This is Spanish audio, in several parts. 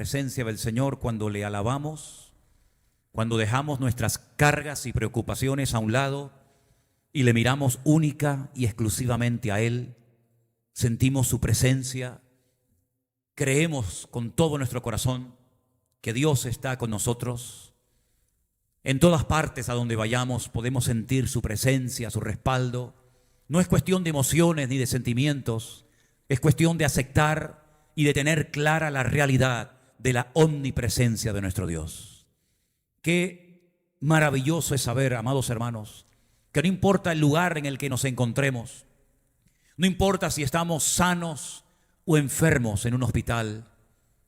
presencia del Señor cuando le alabamos, cuando dejamos nuestras cargas y preocupaciones a un lado y le miramos única y exclusivamente a Él. Sentimos su presencia, creemos con todo nuestro corazón que Dios está con nosotros. En todas partes a donde vayamos podemos sentir su presencia, su respaldo. No es cuestión de emociones ni de sentimientos, es cuestión de aceptar y de tener clara la realidad de la omnipresencia de nuestro Dios. Qué maravilloso es saber, amados hermanos, que no importa el lugar en el que nos encontremos, no importa si estamos sanos o enfermos en un hospital,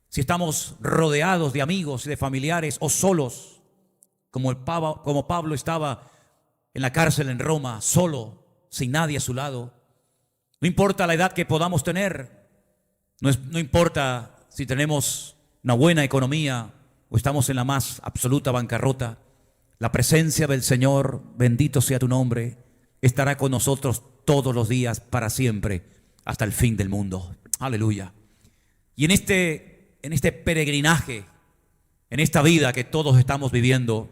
si estamos rodeados de amigos y de familiares o solos, como Pablo estaba en la cárcel en Roma, solo, sin nadie a su lado. No importa la edad que podamos tener, no importa si tenemos una buena economía o estamos en la más absoluta bancarrota, la presencia del Señor, bendito sea tu nombre, estará con nosotros todos los días para siempre, hasta el fin del mundo. Aleluya. Y en este peregrinaje, en esta vida que todos estamos viviendo,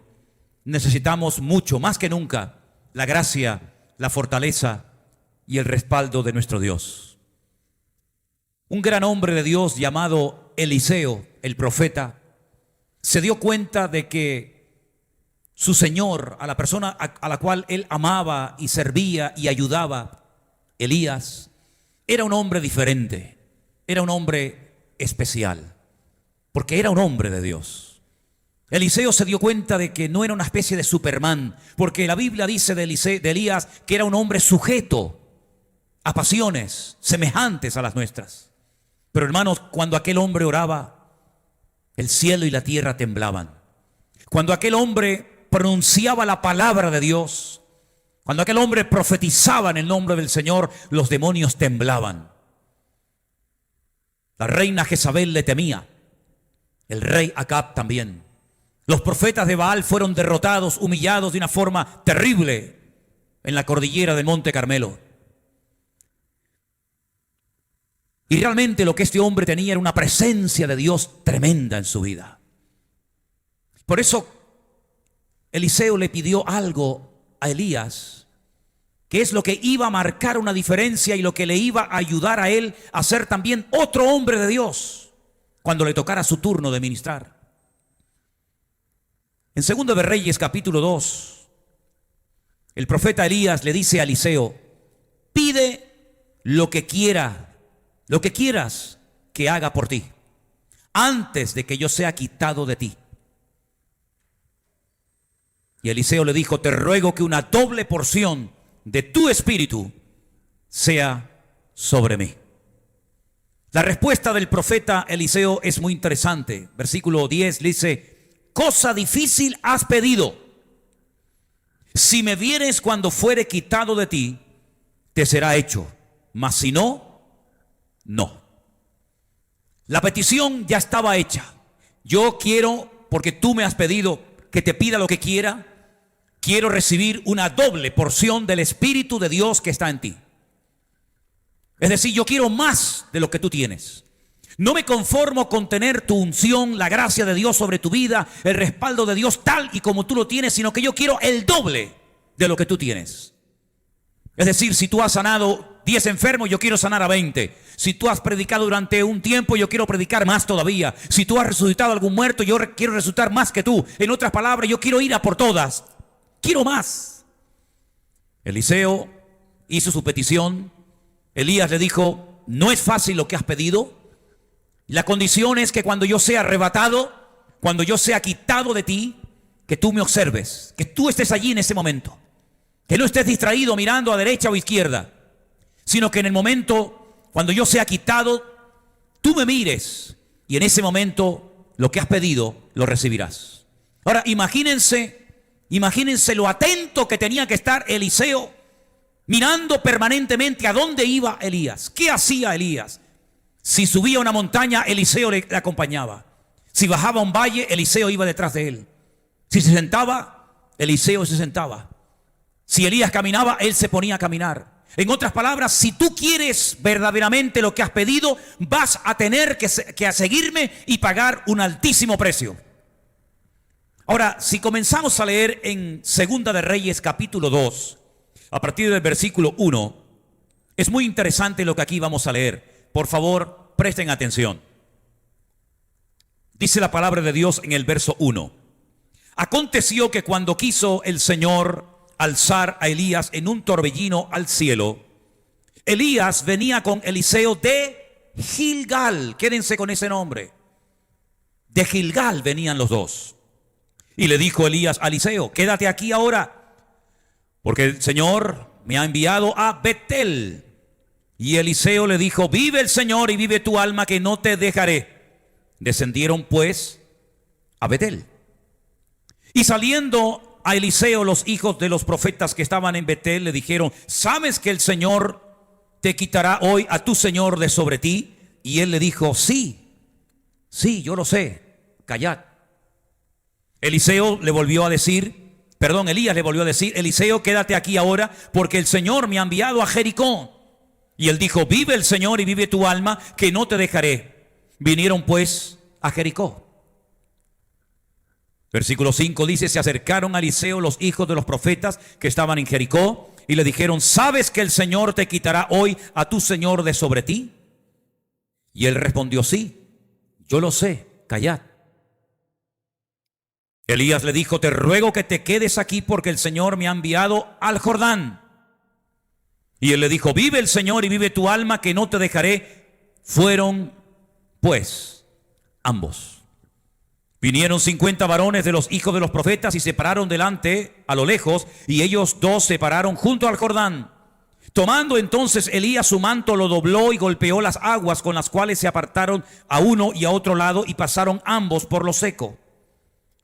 necesitamos mucho, más que nunca, la gracia, la fortaleza y el respaldo de nuestro Dios. Un gran hombre de Dios llamado Eliseo, el profeta, se dio cuenta de que su Señor, a la persona a la cual él amaba y servía y ayudaba, Elías, era un hombre diferente, era un hombre especial, porque era un hombre de Dios. Eliseo se dio cuenta de que no era una especie de Superman, porque la Biblia dice de Elías que era un hombre sujeto a pasiones semejantes a las nuestras. Pero hermanos, cuando aquel hombre oraba, el cielo y la tierra temblaban. Cuando aquel hombre pronunciaba la palabra de Dios, cuando aquel hombre profetizaba en el nombre del Señor, los demonios temblaban. La reina Jezabel le temía, el rey Acab también. Los profetas de Baal fueron derrotados, humillados de una forma terrible en la cordillera del Monte Carmelo. Y realmente lo que este hombre tenía era una presencia de Dios tremenda en su vida. Por eso Eliseo le pidió algo a Elías, que es lo que iba a marcar una diferencia y lo que le iba a ayudar a él a ser también otro hombre de Dios cuando le tocara su turno de ministrar. En 2 de Reyes capítulo 2, el profeta Elías le dice a Eliseo: pide lo que quieras que haga por ti, antes de que yo sea quitado de ti. Y Eliseo le dijo: te ruego que una doble porción de tu espíritu sea sobre mí. La respuesta del profeta Eliseo es muy interesante. Versículo 10 le dice: cosa difícil has pedido. Si me vieres cuando fuere quitado de ti, te será hecho. Mas si no, no. La petición ya estaba hecha. Yo quiero, porque tú me has pedido que te pida lo que quiera, quiero recibir una doble porción del Espíritu de Dios que está en ti. Es decir, yo quiero más de lo que tú tienes. No me conformo con tener tu unción, la gracia de Dios sobre tu vida, el respaldo de Dios tal y como tú lo tienes, sino que yo quiero el doble de lo que tú tienes. Es decir, si tú has sanado 10 enfermos, yo quiero sanar a 20. Si tú has predicado durante un tiempo, yo quiero predicar más todavía. Si tú has resucitado a algún muerto, yo quiero resucitar más que tú. En otras palabras, yo quiero ir a por todas. Quiero más. Eliseo hizo su petición. Elías le dijo: no es fácil lo que has pedido. La condición es que cuando yo sea arrebatado, cuando yo sea quitado de ti, que tú me observes, que tú estés allí en ese momento, que no estés distraído mirando a derecha o izquierda, sino que en el momento, cuando yo sea quitado, tú me mires y en ese momento lo que has pedido lo recibirás. Ahora imagínense lo atento que tenía que estar Eliseo, mirando permanentemente a dónde iba Elías. ¿Qué hacía Elías? Si subía a una montaña, Eliseo le acompañaba. Si bajaba a un valle, Eliseo iba detrás de él. Si se sentaba, Eliseo se sentaba. Si Elías caminaba, él se ponía a caminar. En otras palabras, si tú quieres verdaderamente lo que has pedido, vas a tener que seguirme y pagar un altísimo precio. Ahora, si comenzamos a leer en Segunda de Reyes capítulo 2, a partir del versículo 1, es muy interesante lo que aquí vamos a leer. Por favor, presten atención. Dice la palabra de Dios en el verso 1. Aconteció que cuando quiso el Señor alzar a Elías en un torbellino al cielo, Elías venía con Eliseo de Gilgal. Quédense con ese nombre. De Gilgal venían los dos. Y le dijo Elías a Eliseo: quédate aquí ahora, porque el Señor me ha enviado a Betel. Y Eliseo le dijo: vive el Señor y vive tu alma, que no te dejaré. Descendieron pues a Betel. Y saliendo a Eliseo los hijos de los profetas que estaban en Betel, le dijeron: ¿sabes que el Señor te quitará hoy a tu Señor de sobre ti? Y él le dijo: sí, yo lo sé, callad. Elías le volvió a decir: Eliseo, quédate aquí ahora, porque el Señor me ha enviado a Jericó. Y él dijo: vive el Señor y vive tu alma, que no te dejaré. Vinieron pues a Jericó. Versículo 5 dice: se acercaron a Eliseo los hijos de los profetas que estaban en Jericó y le dijeron: ¿sabes que el Señor te quitará hoy a tu Señor de sobre ti? Y él respondió: sí, yo lo sé, callad. Elías le dijo: te ruego que te quedes aquí, porque el Señor me ha enviado al Jordán. Y él le dijo: vive el Señor y vive tu alma, que no te dejaré. Fueron pues ambos. Vinieron 50 varones de los hijos de los profetas y se pararon delante a lo lejos, y ellos dos se pararon junto al Jordán. Tomando entonces Elías su manto, lo dobló y golpeó las aguas, con las cuales se apartaron a uno y a otro lado, y pasaron ambos por lo seco.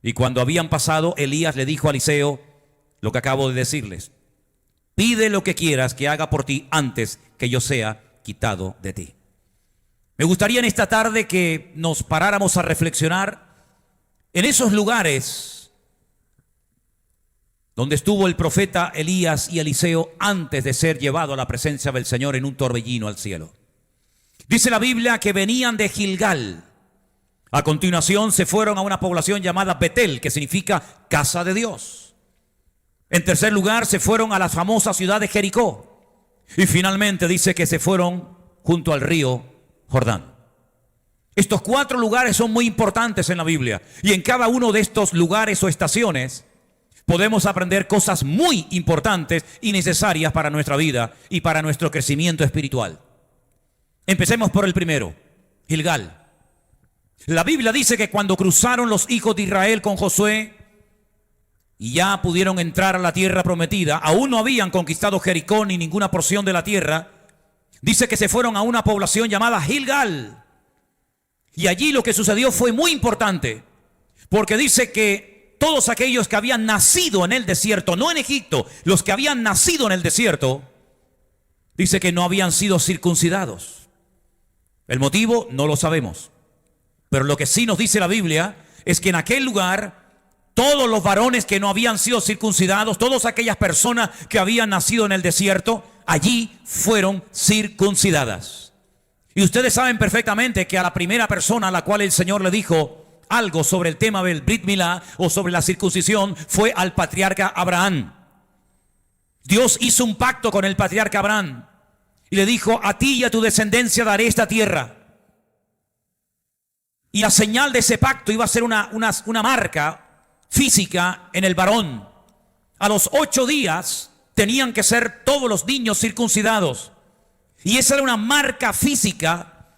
Y cuando habían pasado, Elías le dijo a Eliseo lo que acabo de decirles: pide lo que quieras que haga por ti antes que yo sea quitado de ti. Me gustaría en esta tarde que nos paráramos a reflexionar en esos lugares donde estuvo el profeta Elías y Eliseo antes de ser llevado a la presencia del Señor en un torbellino al cielo. Dice la Biblia que venían de Gilgal. A continuación se fueron a una población llamada Betel, que significa casa de Dios. En tercer lugar se fueron a la famosa ciudad de Jericó. Y finalmente dice que se fueron junto al río Jordán. Estos 4 lugares son muy importantes en la Biblia, y en cada uno de estos lugares o estaciones podemos aprender cosas muy importantes y necesarias para nuestra vida y para nuestro crecimiento espiritual. Empecemos por el primero, Gilgal. La Biblia dice que cuando cruzaron los hijos de Israel con Josué y ya pudieron entrar a la tierra prometida, aún no habían conquistado Jericó ni ninguna porción de la tierra. Dice que se fueron a una población llamada Gilgal. Y allí lo que sucedió fue muy importante, porque dice que todos aquellos que habían nacido en el desierto, no en Egipto, los que habían nacido en el desierto, dice que no habían sido circuncidados. El motivo no lo sabemos, pero lo que sí nos dice la Biblia es que en aquel lugar todos los varones que no habían sido circuncidados, todas aquellas personas que habían nacido en el desierto, allí fueron circuncidadas. Y ustedes saben perfectamente que a la primera persona a la cual el Señor le dijo algo sobre el tema del Brit Milá o sobre la circuncisión fue al patriarca Abraham. Dios hizo un pacto con el patriarca Abraham y le dijo: a ti y a tu descendencia daré esta tierra. Y la señal de ese pacto iba a ser una marca física en el varón. A los 8 días tenían que ser todos los niños circuncidados. Y esa era una marca física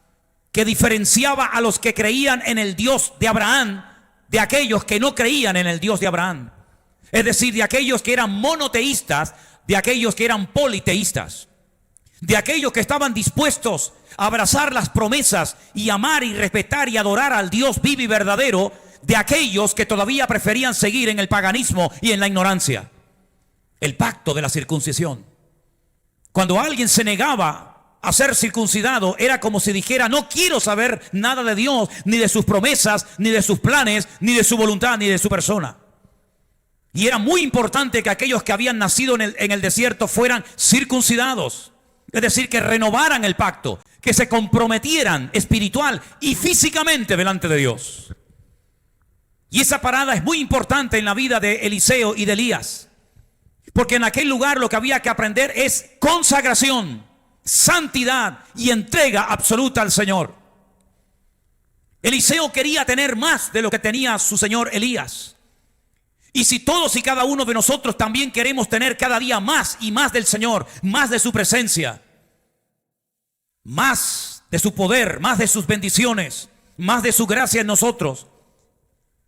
que diferenciaba a los que creían en el Dios de Abraham de aquellos que no creían en el Dios de Abraham. Es decir, de aquellos que eran monoteístas, de aquellos que eran politeístas, de aquellos que estaban dispuestos a abrazar las promesas y amar y respetar y adorar al Dios vivo y verdadero, de aquellos que todavía preferían seguir en el paganismo y en la ignorancia. El pacto de la circuncisión. Cuando alguien se negaba a ser circuncidado, era como si dijera: no quiero saber nada de Dios, ni de sus promesas, ni de sus planes, ni de su voluntad, ni de su persona. Y era muy importante que aquellos que habían nacido en el desierto fueran circuncidados. Es decir, que renovaran el pacto, que se comprometieran espiritual y físicamente delante de Dios. Y esa parada es muy importante en la vida de Eliseo y de Elías. Porque en aquel lugar lo que había que aprender es consagración, santidad y entrega absoluta al Señor. Eliseo quería tener más de lo que tenía su señor Elías. Y si todos y cada uno de nosotros también queremos tener cada día más y más del Señor, más de su presencia, más de su poder, más de sus bendiciones, más de su gracia en nosotros,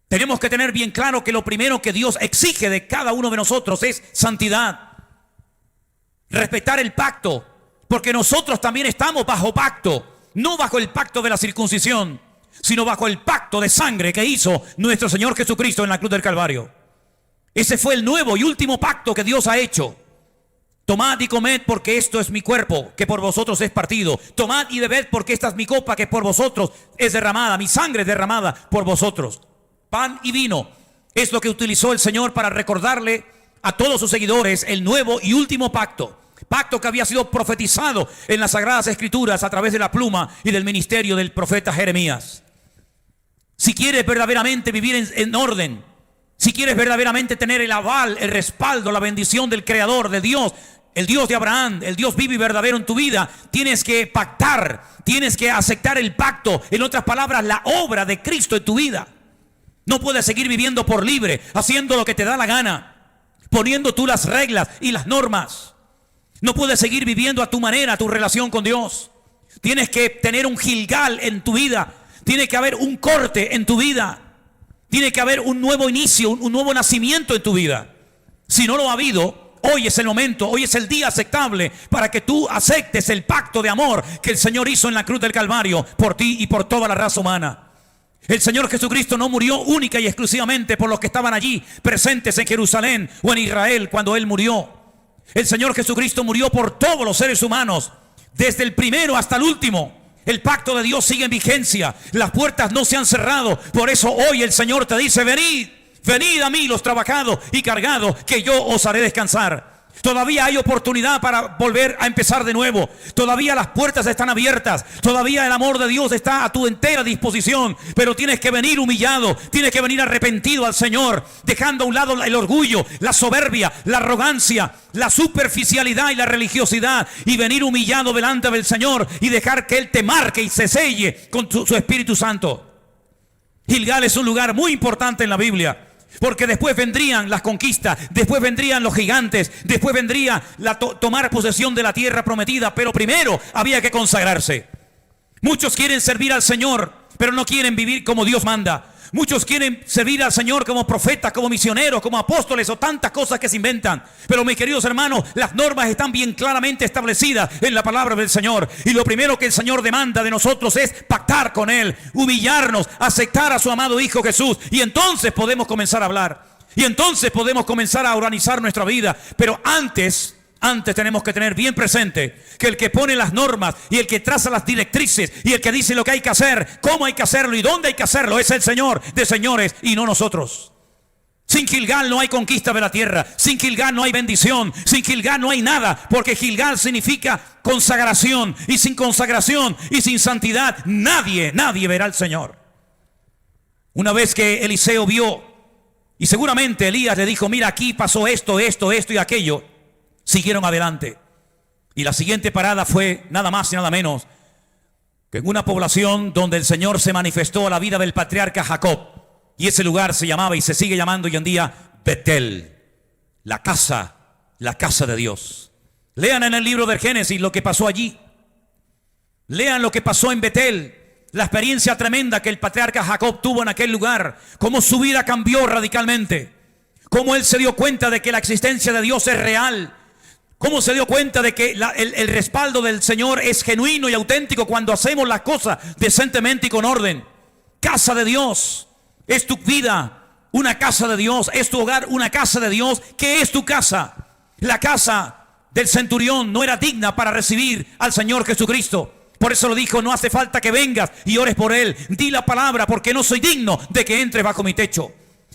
tenemos que tener bien claro que lo primero que Dios exige de cada uno de nosotros es santidad. Respetar el pacto, porque nosotros también estamos bajo pacto, no bajo el pacto de la circuncisión, sino bajo el pacto de sangre que hizo nuestro Señor Jesucristo en la cruz del Calvario. Ese fue el nuevo y último pacto que Dios ha hecho. Tomad y comed porque esto es mi cuerpo que por vosotros es partido. Tomad y bebed porque esta es mi copa que por vosotros es derramada. Mi sangre es derramada por vosotros. Pan y vino es lo que utilizó el Señor para recordarle a todos sus seguidores el nuevo y último pacto. Pacto que había sido profetizado en las Sagradas Escrituras a través de la pluma y del ministerio del profeta Jeremías. Si quieres verdaderamente vivir en orden, si quieres verdaderamente tener el aval, el respaldo, la bendición del Creador, de Dios, el Dios de Abraham, el Dios vivo y verdadero en tu vida, tienes que pactar, tienes que aceptar el pacto, en otras palabras, la obra de Cristo en tu vida. No puedes seguir viviendo por libre, haciendo lo que te da la gana, poniendo tú las reglas y las normas. No puedes seguir viviendo a tu manera, tu relación con Dios. Tienes que tener un Gilgal en tu vida, tiene que haber un corte en tu vida. Tiene que haber un nuevo inicio, un nuevo nacimiento en tu vida. Si no lo ha habido, hoy es el momento, hoy es el día aceptable para que tú aceptes el pacto de amor que el Señor hizo en la cruz del Calvario por ti y por toda la raza humana. El Señor Jesucristo no murió única y exclusivamente por los que estaban allí presentes en Jerusalén o en Israel cuando Él murió. El Señor Jesucristo murió por todos los seres humanos, desde el primero hasta el último. El pacto de Dios sigue en vigencia. Las puertas no se han cerrado. Por eso hoy el Señor te dice: venid, venid a mí los trabajados y cargados, que yo os haré descansar. Todavía hay oportunidad para volver a empezar de nuevo. Todavía las puertas están abiertas. Todavía el amor de Dios está a tu entera disposición. Pero tienes que venir humillado. Tienes que venir arrepentido al Señor, dejando a un lado el orgullo, la soberbia, la arrogancia, la superficialidad y la religiosidad, y venir humillado delante del Señor y dejar que Él te marque y se selle con su Espíritu Santo. Gilgal es un lugar muy importante en la Biblia, porque después vendrían las conquistas, después vendrían los gigantes, después vendría tomar posesión de la tierra prometida, pero primero había que consagrarse. Muchos quieren servir al Señor, pero no quieren vivir como Dios manda. Muchos quieren servir al Señor como profetas, como misioneros, como apóstoles o tantas cosas que se inventan. Pero mis queridos hermanos, las normas están bien claramente establecidas en la palabra del Señor. Y lo primero que el Señor demanda de nosotros es pactar con Él, humillarnos, aceptar a su amado Hijo Jesús. Y entonces podemos comenzar a hablar. Y entonces podemos comenzar a organizar nuestra vida. Pero antes tenemos que tener bien presente que el que pone las normas y el que traza las directrices y el que dice lo que hay que hacer, cómo hay que hacerlo y dónde hay que hacerlo es el Señor de señores y no nosotros. Sin Gilgal no hay conquista de la tierra, sin Gilgal no hay bendición, sin Gilgal no hay nada, porque Gilgal significa consagración, y sin consagración y sin santidad nadie verá al Señor. Una vez que Eliseo vio, y seguramente Elías le dijo: mira, aquí pasó esto y aquello, siguieron adelante. Y la siguiente parada fue nada más y nada menos que en una población donde el Señor se manifestó a la vida del patriarca Jacob. Y ese lugar se llamaba y se sigue llamando hoy en día Betel, la casa de Dios. Lean en el libro del Génesis lo que pasó allí. Lean lo que pasó en Betel, la experiencia tremenda que el patriarca Jacob tuvo en aquel lugar, cómo su vida cambió radicalmente, cómo él se dio cuenta de que la existencia de Dios es real, cómo se dio cuenta de que el respaldo del Señor es genuino y auténtico cuando hacemos las cosas decentemente y con orden. Casa de Dios, es tu vida una casa de Dios, es tu hogar una casa de Dios. ¿Qué es tu casa? La casa del centurión no era digna para recibir al Señor Jesucristo. Por eso lo dijo: no hace falta que vengas y ores por Él. Di la palabra, porque no soy digno de que entres bajo mi techo.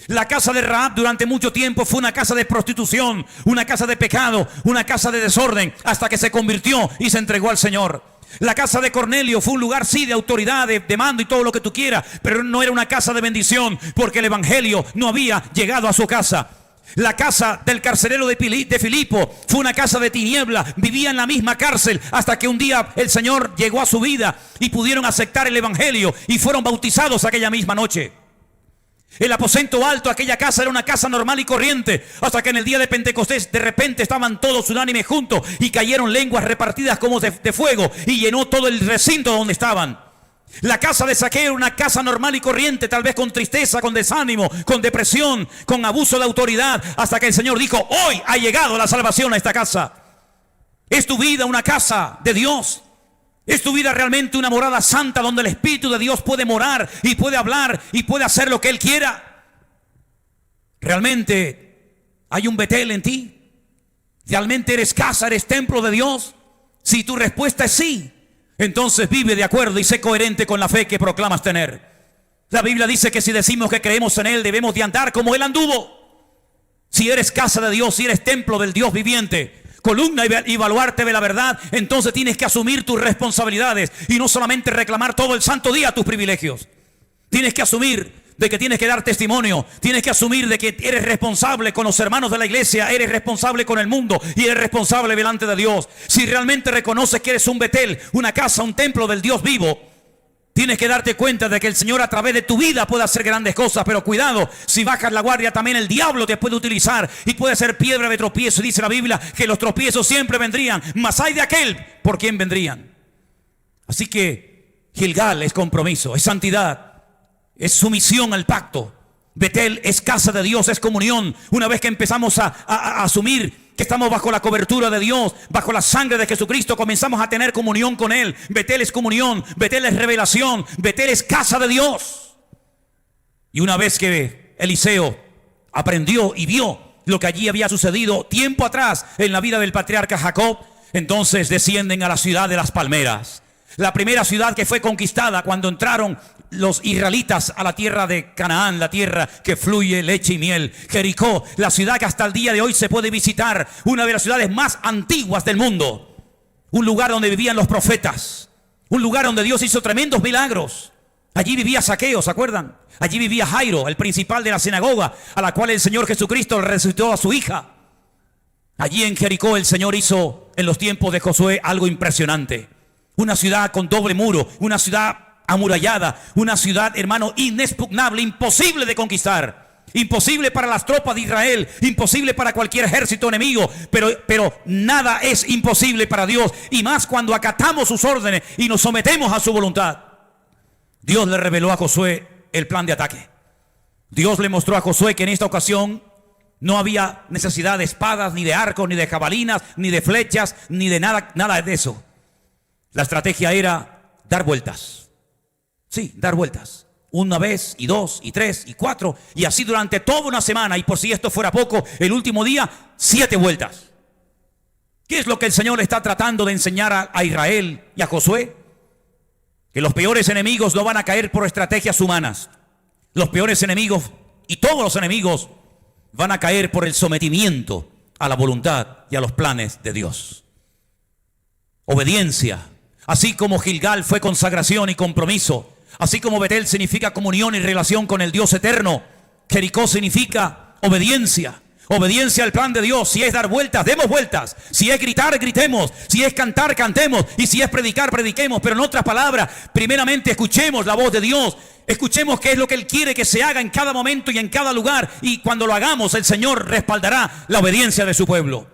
La casa de Rahab durante mucho tiempo fue una casa de prostitución, una casa de pecado, una casa de desorden, hasta que se convirtió y se entregó al Señor. La casa de Cornelio fue un lugar, sí, de autoridad, de mando y todo lo que tú quieras, pero no era una casa de bendición, porque el evangelio no había llegado a su casa. La casa del carcelero de Filipo fue una casa de tiniebla. Vivía en la misma cárcel hasta que un día el Señor llegó a su vida y pudieron aceptar el evangelio y fueron bautizados aquella misma noche. El aposento alto, aquella casa era una casa normal y corriente, hasta que en el día de Pentecostés de repente estaban todos unánimes juntos y cayeron lenguas repartidas como de fuego y llenó todo el recinto donde estaban. La casa de Zaqueo era una casa normal y corriente, tal vez con tristeza, con desánimo, con depresión, con abuso de autoridad, hasta que el Señor dijo: hoy ha llegado la salvación a esta casa. ¿Es tu vida una casa de Dios? ¿Es tu vida realmente una morada santa donde el Espíritu de Dios puede morar y puede hablar y puede hacer lo que Él quiera? ¿Realmente hay un Betel en ti? ¿Realmente eres casa, eres templo de Dios? Si tu respuesta es sí, entonces vive de acuerdo y sé coherente con la fe que proclamas tener. La Biblia dice que si decimos que creemos en Él, debemos de andar como Él anduvo. Si eres casa de Dios, si eres templo del Dios viviente, columna y baluarte de la verdad, entonces tienes que asumir tus responsabilidades y no solamente reclamar todo el santo día tus privilegios. Tienes que asumir de que tienes que dar testimonio, tienes que asumir de que eres responsable con los hermanos de la iglesia, eres responsable con el mundo y eres responsable delante de Dios. Si realmente reconoces que eres un Betel, una casa, un templo del Dios vivo, tienes que darte cuenta de que el Señor a través de tu vida puede hacer grandes cosas, pero cuidado, si bajas la guardia también el diablo te puede utilizar y puede ser piedra de tropiezo. Dice la Biblia que los tropiezos siempre vendrían, mas hay de aquel por quien vendrían. Así que Gilgal es compromiso, es santidad, es sumisión al pacto. Betel es casa de Dios, es comunión. Una vez que empezamos a asumir que estamos bajo la cobertura de Dios, bajo la sangre de Jesucristo, comenzamos a tener comunión con Él. Betel es comunión, Betel es revelación, Betel es casa de Dios. Y una vez que Eliseo aprendió y vio lo que allí había sucedido tiempo atrás en la vida del patriarca Jacob, entonces descienden a la ciudad de las palmeras. La primera ciudad que fue conquistada cuando entraron los israelitas a la tierra de Canaán, la tierra que fluye leche y miel. Jericó, la ciudad que hasta el día de hoy se puede visitar, una de las ciudades más antiguas del mundo, un lugar donde vivían los profetas, un lugar donde Dios hizo tremendos milagros. Allí vivía Zaqueo, ¿se acuerdan? Allí vivía Jairo, el principal de la sinagoga, a la cual el Señor Jesucristo resucitó a su hija. Allí en Jericó el Señor hizo en los tiempos de Josué algo impresionante. Una ciudad con doble muro, una ciudad amurallada, una ciudad, hermano, inexpugnable, imposible de conquistar, imposible para las tropas de Israel, imposible para cualquier ejército enemigo, pero nada es imposible para Dios, y más cuando acatamos sus órdenes y nos sometemos a su voluntad. Dios le reveló a Josué el plan de ataque. Dios le mostró a Josué que en esta ocasión no había necesidad de espadas, ni de arcos, ni de jabalinas, ni de flechas, ni de nada de eso. La estrategia era dar vueltas. Sí, dar vueltas. Una vez, y dos, y tres, y cuatro, y así durante toda una semana. Y por si esto fuera poco, el último día, 7 vueltas. ¿Qué es lo que el Señor está tratando de enseñar a Israel y a Josué? Que los peores enemigos no van a caer por estrategias humanas. Los peores enemigos y todos los enemigos van a caer por el sometimiento a la voluntad y a los planes de Dios. Obediencia. Así como Gilgal fue consagración y compromiso, así como Betel significa comunión y relación con el Dios eterno, Jericó significa obediencia. Obediencia al plan de Dios. Si es dar vueltas, demos vueltas. Si es gritar, gritemos. Si es cantar, cantemos. Y si es predicar, prediquemos. Pero en otras palabras, primeramente escuchemos la voz de Dios. Escuchemos qué es lo que Él quiere que se haga en cada momento y en cada lugar. Y cuando lo hagamos, el Señor respaldará la obediencia de su pueblo.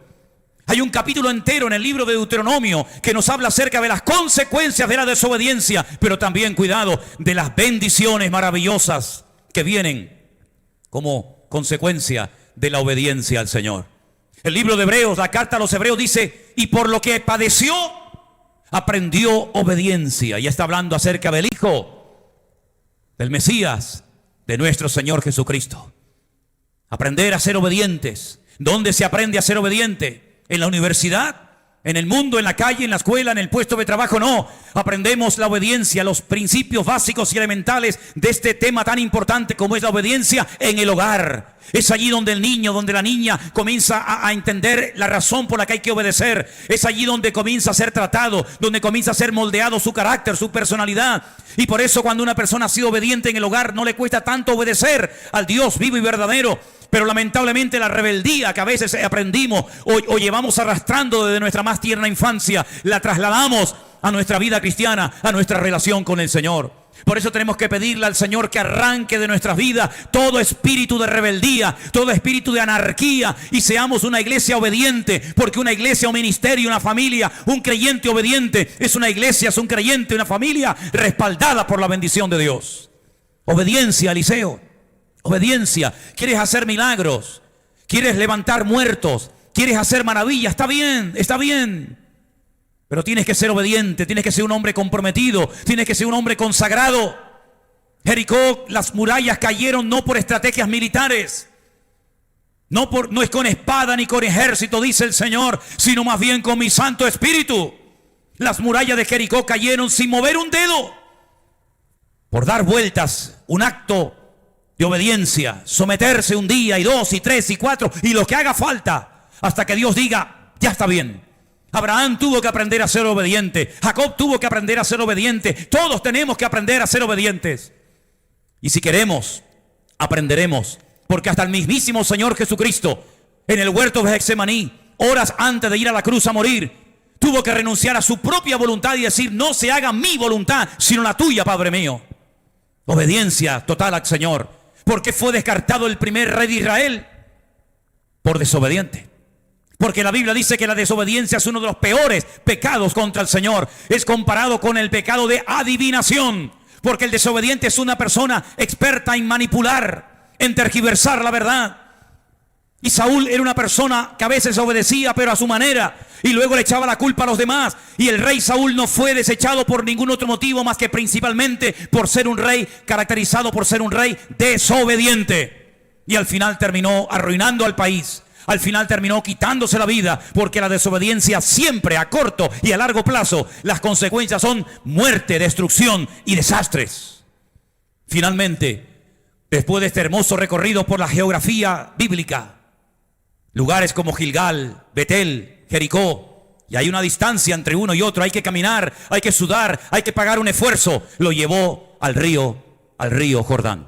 Hay un capítulo entero en el libro de Deuteronomio que nos habla acerca de las consecuencias de la desobediencia, pero también, cuidado, de las bendiciones maravillosas que vienen como consecuencia de la obediencia al Señor. El libro de Hebreos, la carta a los Hebreos dice: y por lo que padeció, aprendió obediencia. Y está hablando acerca del Hijo, del Mesías, de nuestro Señor Jesucristo. Aprender a ser obedientes. ¿Dónde se aprende a ser obediente? ¿En la universidad? En el mundo, en la calle, en la escuela, en el puesto de trabajo, no. Aprendemos la obediencia, los principios básicos y elementales de este tema tan importante como es la obediencia en el hogar. Es allí donde el niño, donde la niña comienza a entender la razón por la que hay que obedecer. Es allí donde comienza a ser tratado, donde comienza a ser moldeado su carácter, su personalidad. Y por eso cuando una persona ha sido obediente en el hogar, no le cuesta tanto obedecer al Dios vivo y verdadero. Pero lamentablemente la rebeldía que a veces aprendimos o llevamos arrastrando desde nuestra más tierna infancia, la trasladamos a nuestra vida cristiana, a nuestra relación con el Señor. Por eso tenemos que pedirle al Señor que arranque de nuestras vidas todo espíritu de rebeldía, todo espíritu de anarquía, y seamos una iglesia obediente, porque una iglesia, un ministerio, una familia, un creyente obediente es una iglesia, es un creyente, una familia respaldada por la bendición de Dios. Obediencia, Eliseo. Obediencia. ¿Quieres hacer milagros? ¿Quieres levantar muertos? ¿Quieres hacer maravillas? Está bien, está bien. Pero tienes que ser obediente, tienes que ser un hombre comprometido, tienes que ser un hombre consagrado. Jericó, las murallas cayeron no por estrategias militares, no es con espada ni con ejército, dice el Señor, sino más bien con mi Santo Espíritu. Las murallas de Jericó cayeron sin mover un dedo, por dar vueltas, un acto de obediencia, someterse un día y 2 y 3 y 4 y lo que haga falta hasta que Dios diga, ya está bien. Abraham tuvo que aprender a ser obediente, Jacob tuvo que aprender a ser obediente, todos tenemos que aprender a ser obedientes. Y si queremos, aprenderemos, porque hasta el mismísimo Señor Jesucristo, en el huerto de Getsemaní, horas antes de ir a la cruz a morir, tuvo que renunciar a su propia voluntad y decir, no se haga mi voluntad, sino la tuya, Padre mío. Obediencia total al Señor. ¿Por qué fue descartado el primer rey de Israel? Por desobediente. Porque la Biblia dice que la desobediencia es uno de los peores pecados contra el Señor. Es comparado con el pecado de adivinación. Porque el desobediente es una persona experta en manipular, en tergiversar la verdad. Y Saúl era una persona que a veces obedecía, pero a su manera, y luego le echaba la culpa a los demás. Y el rey Saúl no fue desechado por ningún otro motivo más que principalmente por ser un rey caracterizado por ser un rey desobediente. Y al final terminó arruinando al país. Al final terminó quitándose la vida, porque la desobediencia siempre, a corto y a largo plazo, las consecuencias son muerte, destrucción y desastres. Finalmente, después de este hermoso recorrido por la geografía bíblica, lugares como Gilgal, Betel, Jericó, y hay una distancia entre uno y otro, hay que caminar, hay que sudar, hay que pagar un esfuerzo, lo llevó al río Jordán.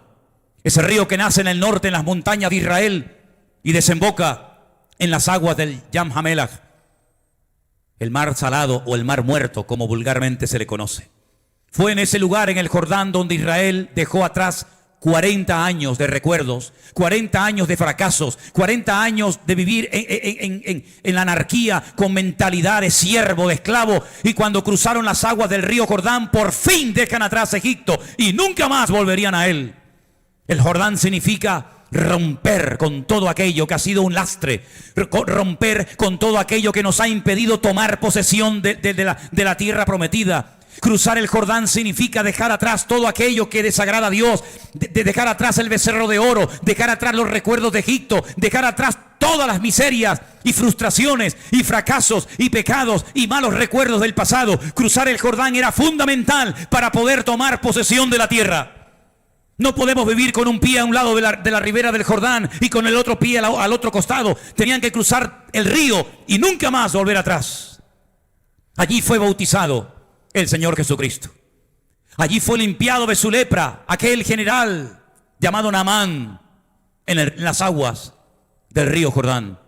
Ese río que nace en el norte, en las montañas de Israel, y desemboca en las aguas del Yam Hamelach, el mar salado o el mar muerto, como vulgarmente se le conoce. Fue en ese lugar, en el Jordán, donde Israel dejó atrás 40 años de recuerdos, 40 años de fracasos, 40 años de vivir en la anarquía, con mentalidad de siervo, de esclavo. Y cuando cruzaron las aguas del río Jordán, por fin dejan atrás Egipto y nunca más volverían a él. El Jordán significa romper con todo aquello que ha sido un lastre, romper con todo aquello que nos ha impedido tomar posesión de la tierra prometida. Cruzar el Jordán significa dejar atrás todo aquello que desagrada a Dios, dejar atrás el becerro de oro, dejar atrás los recuerdos de Egipto, dejar atrás todas las miserias y frustraciones y fracasos y pecados y malos recuerdos del pasado. Cruzar el Jordán era fundamental para poder tomar posesión de la tierra. No podemos vivir con un pie a un lado de la ribera del Jordán y con el otro pie al otro costado. Tenían que cruzar el río y nunca más volver atrás. Allí fue bautizado el Señor Jesucristo. Allí fue limpiado de su lepra aquel general llamado Naamán en las aguas del río Jordán.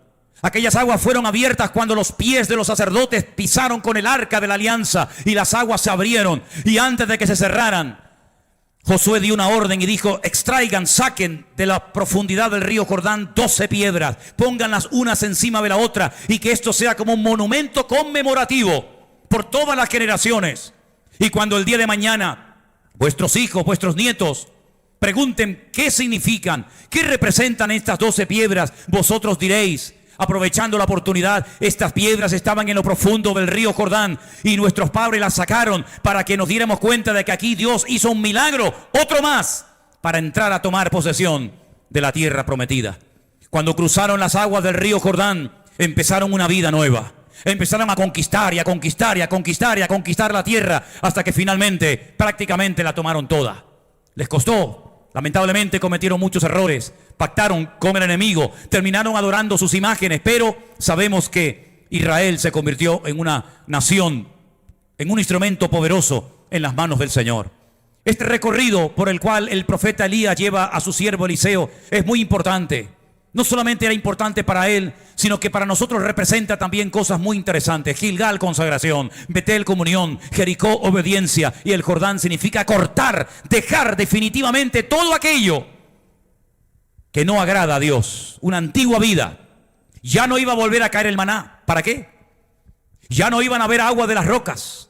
Aquellas aguas fueron abiertas cuando los pies de los sacerdotes pisaron con el arca de la alianza y las aguas se abrieron. Y antes de que se cerraran, Josué dio una orden y dijo: extraigan, saquen de la profundidad del río Jordán 12 piedras, pónganlas unas encima de la otra, y que esto sea como un monumento conmemorativo por todas las generaciones. Y cuando el día de mañana vuestros hijos, vuestros nietos pregunten qué significan, qué representan estas 12 piedras, vosotros diréis, aprovechando la oportunidad, estas piedras estaban en lo profundo del río Jordán y nuestros padres las sacaron para que nos diéramos cuenta de que aquí Dios hizo un milagro, otro más, para entrar a tomar posesión de la tierra prometida. Cuando cruzaron las aguas del río Jordán, empezaron una vida nueva. Empezaron a conquistar y a conquistar y a conquistar y a conquistar la tierra hasta que finalmente prácticamente la tomaron toda. Les costó, lamentablemente cometieron muchos errores, pactaron con el enemigo, terminaron adorando sus imágenes, pero sabemos que Israel se convirtió en una nación, en un instrumento poderoso en las manos del Señor. Este recorrido por el cual el profeta Elías lleva a su siervo Eliseo es muy importante. No solamente era importante para él, sino que para nosotros representa también cosas muy interesantes. Gilgal, consagración; Betel, comunión; Jericó, obediencia; y el Jordán significa cortar, dejar definitivamente todo aquello que no agrada a Dios. Una antigua vida. Ya no iba a volver a caer el maná. ¿Para qué? Ya no iban a haber agua de las rocas.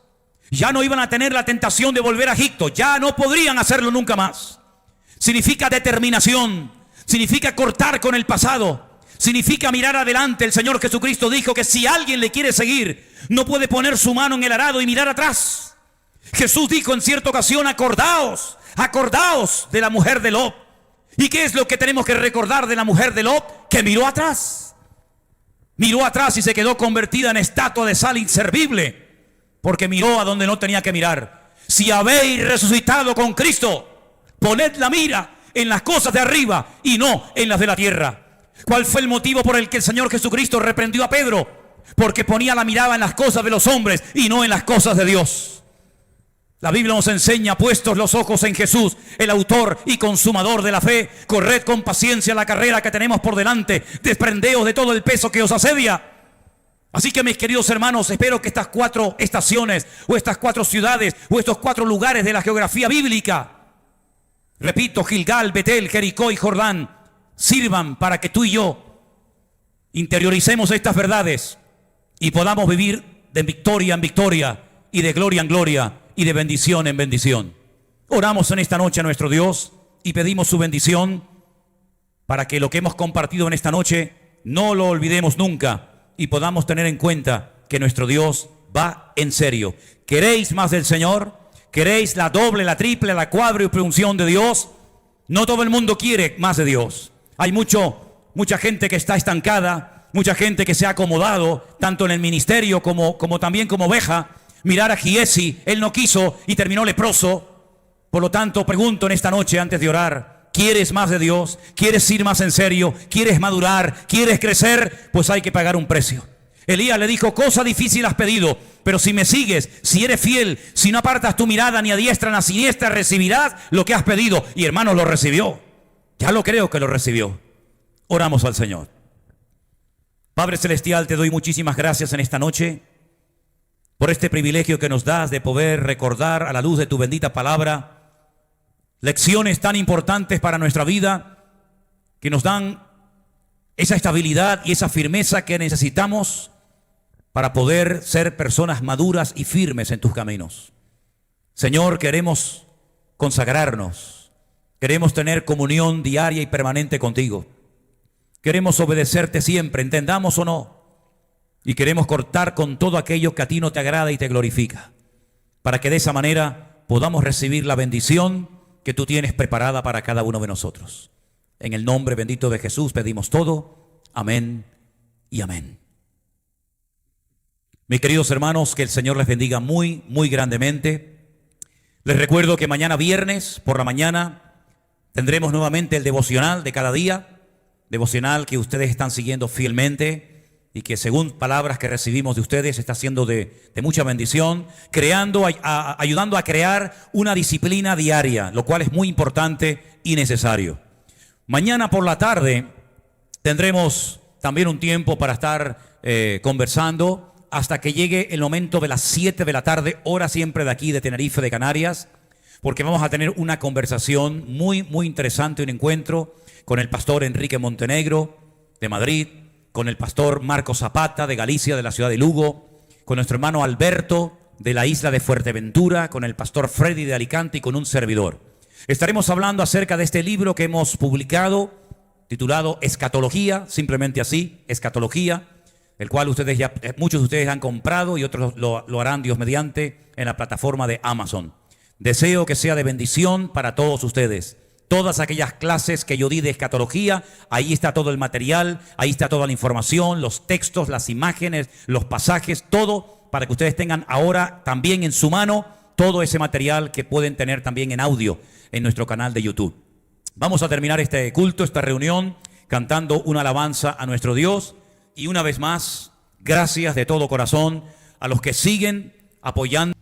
Ya no iban a tener la tentación de volver a Egipto. Ya no podrían hacerlo nunca más. Significa determinación. Significa cortar con el pasado. Significa mirar adelante. El Señor Jesucristo dijo que si alguien le quiere seguir, no puede poner su mano en el arado y mirar atrás. Jesús dijo en cierta ocasión: acordaos de la mujer de Lot. ¿Y qué es lo que tenemos que recordar de la mujer de Lot? Que miró atrás. Miró atrás y se quedó convertida en estatua de sal inservible, porque miró a donde no tenía que mirar. Si habéis resucitado con Cristo, poned la mira en las cosas de arriba y no en las de la tierra. ¿Cuál fue el motivo por el que el Señor Jesucristo reprendió a Pedro? Porque ponía la mirada en las cosas de los hombres y no en las cosas de Dios. La Biblia nos enseña: puestos los ojos en Jesús, el autor y consumador de la fe, corred con paciencia la carrera que tenemos por delante, desprendeos de todo el peso que os asedia. Así que, mis queridos hermanos, espero que estas 4 estaciones o estas 4 ciudades o estos 4 lugares de la geografía bíblica, repito, Gilgal, Betel, Jericó y Jordán, sirvan para que tú y yo interioricemos estas verdades y podamos vivir de victoria en victoria y de gloria en gloria y de bendición en bendición. Oramos en esta noche a nuestro Dios y pedimos su bendición para que lo que hemos compartido en esta noche no lo olvidemos nunca y podamos tener en cuenta que nuestro Dios va en serio. ¿Queréis más del Señor? ¿Queréis la doble, la triple, la cuádruple unción de Dios? No todo el mundo quiere más de Dios. Hay mucha gente que está estancada, mucha gente que se ha acomodado, tanto en el ministerio como también como oveja. Mirar a Giesi, él no quiso y terminó leproso. Por lo tanto, pregunto en esta noche antes de orar: ¿quieres más de Dios? ¿Quieres ir más en serio? ¿Quieres madurar? ¿Quieres crecer? Pues hay que pagar un precio. Elías le dijo: cosa difícil has pedido, pero si me sigues, si eres fiel, si no apartas tu mirada ni a diestra ni a siniestra, recibirás lo que has pedido. Y hermanos, lo recibió. Ya lo creo que lo recibió. Oramos al Señor. Padre Celestial, te doy muchísimas gracias en esta noche por este privilegio que nos das de poder recordar a la luz de tu bendita palabra lecciones tan importantes para nuestra vida, que nos dan esa estabilidad y esa firmeza que necesitamos para poder ser personas maduras y firmes en tus caminos. Señor, queremos consagrarnos, queremos tener comunión diaria y permanente contigo, queremos obedecerte siempre, entendamos o no, y queremos cortar con todo aquello que a ti no te agrada y te glorifica, para que de esa manera podamos recibir la bendición que tú tienes preparada para cada uno de nosotros. En el nombre bendito de Jesús pedimos todo. Amén y amén. Mis queridos hermanos, que el Señor les bendiga muy, muy grandemente. Les recuerdo que mañana viernes por la mañana tendremos nuevamente el devocional de cada día, devocional que ustedes están siguiendo fielmente y que, según palabras que recibimos de ustedes, está siendo de mucha bendición, ayudando a crear una disciplina diaria, lo cual es muy importante y necesario. Mañana por la tarde tendremos también un tiempo para estar conversando hasta que llegue el momento de las 7 de la tarde, hora siempre de aquí de Tenerife, de Canarias, porque vamos a tener una conversación muy, muy interesante, un encuentro con el pastor Enrique Montenegro de Madrid, con el pastor Marcos Zapata de Galicia, de la ciudad de Lugo, con nuestro hermano Alberto de la isla de Fuerteventura, con el pastor Freddy de Alicante y con un servidor. Estaremos hablando acerca de este libro que hemos publicado, titulado Escatología, simplemente así, Escatología, el cual muchos de ustedes han comprado y otros lo harán, Dios mediante, en la plataforma de Amazon. Deseo que sea de bendición para todos ustedes, Todas aquellas clases que yo di de escatología, ahí está todo el material, ahí está toda la información, los textos, las imágenes, los pasajes, todo para que ustedes tengan ahora también en su mano todo ese material que pueden tener también en audio en nuestro canal de YouTube. Vamos a terminar este culto, esta reunión, cantando una alabanza a nuestro Dios. Y una vez más, gracias de todo corazón a los que siguen apoyando